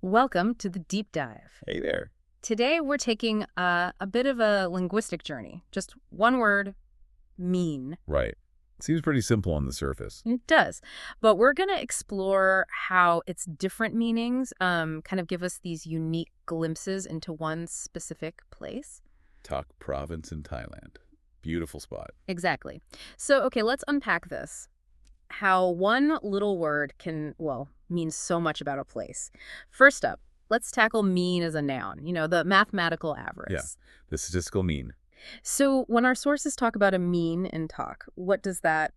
Welcome to the deep dive. Hey there. Today we're taking a bit of a linguistic journey. Just one word, mean. Right. Seems pretty simple on the surface. It does. But we're going to explore how its different meanings kind of give us these unique glimpses into one specific place. Tak province in Thailand. Beautiful spot. Exactly. So, okay, let's unpack this. How one little word can, well, mean so much about a place. First up, let's tackle mean as a noun, the mathematical average. Yeah, the statistical mean. So when our sources talk about a mean in talk, what does that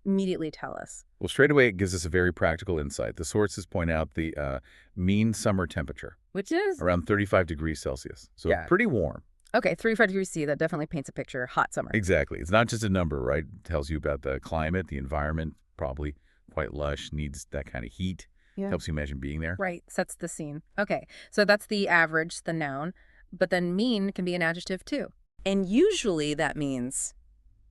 immediately tell us? Well, straight away, it gives us a very practical insight. The sources point out the mean summer temperature. Which is? Around 35 degrees Celsius. So Yeah. pretty warm. Okay, 35 degrees C, that definitely paints a picture. Hot summer. Exactly. It's not just a number, right? It tells you about the climate, the environment, probably quite lush, needs that kind of heat. Yeah. Helps you imagine being there. Right, sets the scene. Okay, so that's the average, the noun. But then mean can be an adjective too. And usually that means,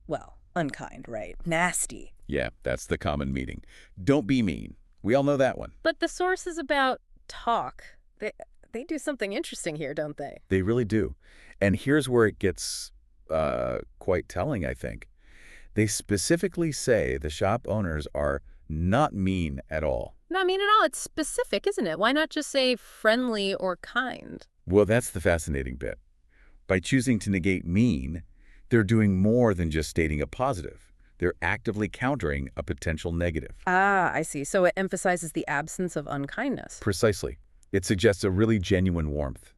well, unkind, right? Nasty. Yeah, that's the common meaning. Don't be mean. We all know that one. But the source is about talk. They do something interesting here, don't they? They really do. And here's where it gets quite telling, I think. They specifically say the shop owners are not mean at all. Not mean at all. It's specific, isn't it? Why not just say friendly or kind? Well, that's the fascinating bit. By choosing to negate mean, they're doing more than just stating a positive. They're actively countering a potential negative. Ah, I see. So it emphasizes the absence of unkindness. Precisely. It suggests a really genuine warmth,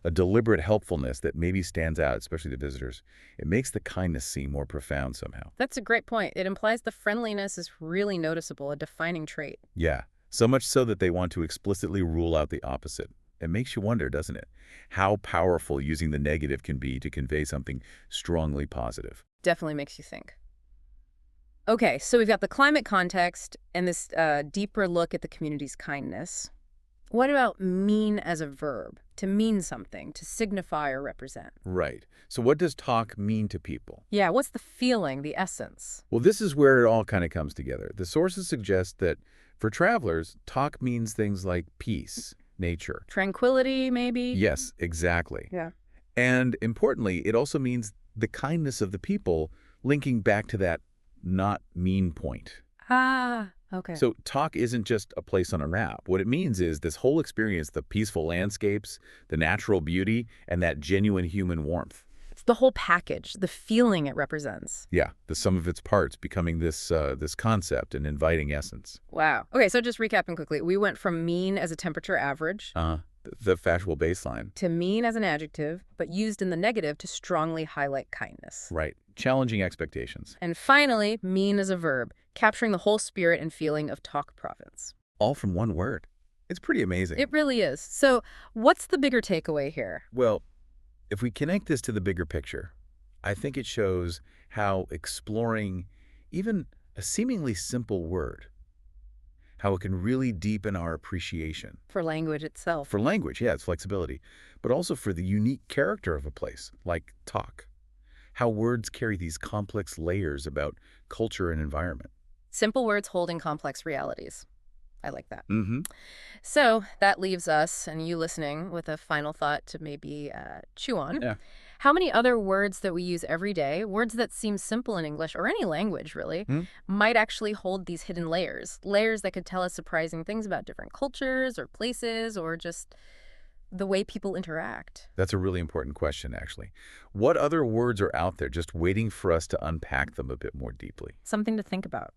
a deliberate helpfulness that maybe stands out, especially to visitors. It makes the kindness seem more profound somehow. That's a great point. It implies the friendliness is really noticeable, a defining trait. Yeah, so much so that they want to explicitly rule out the opposite. It makes you wonder, doesn't it? How powerful using the negative can be to convey something strongly positive. Definitely makes you think. Okay, so we've got the climate context and this deeper look at the community's kindness. What about mean as a verb? To mean something, to signify or represent. Right. So what does talk mean to people? Yeah, what's the feeling, the essence? Well, this is where it all kind of comes together. The sources suggest that for travelers, talk means things like peace, nature. Tranquility, maybe? Yes, exactly. Yeah. And importantly, it also means the kindness of the people, linking back to that not mean point. Ah, okay. So talk isn't just a place on a map. What it means is this whole experience, the peaceful landscapes, the natural beauty, and that genuine human warmth. It's the whole package, the feeling it represents. Yeah, the sum of its parts becoming this concept, an inviting essence. Wow. Okay, so just recapping quickly. We went from mean as a temperature average The factual baseline. to mean as an adjective, but used in the negative to strongly highlight kindness. Right. Challenging expectations. And finally, mean as a verb, capturing the whole spirit and feeling of talk province. All from one word. It's pretty amazing. It really is. So what's the bigger takeaway here? Well, if we connect this to the bigger picture, I think it shows how exploring even a seemingly simple word, how it can really deepen our appreciation. For language itself. For language, yeah, it's flexibility, but also for the unique character of a place, like talk. How words carry these complex layers about culture and environment. Simple words holding complex realities. I like that. Mm-hmm. So that leaves us and you listening with a final thought to maybe chew on. Yeah. How many other words that we use every day, words that seem simple in English or any language really, might actually hold these hidden layers that could tell us surprising things about different cultures or places or just the way people interact? That's a really important question, actually. What other words are out there just waiting for us to unpack them a bit more deeply? Something to think about.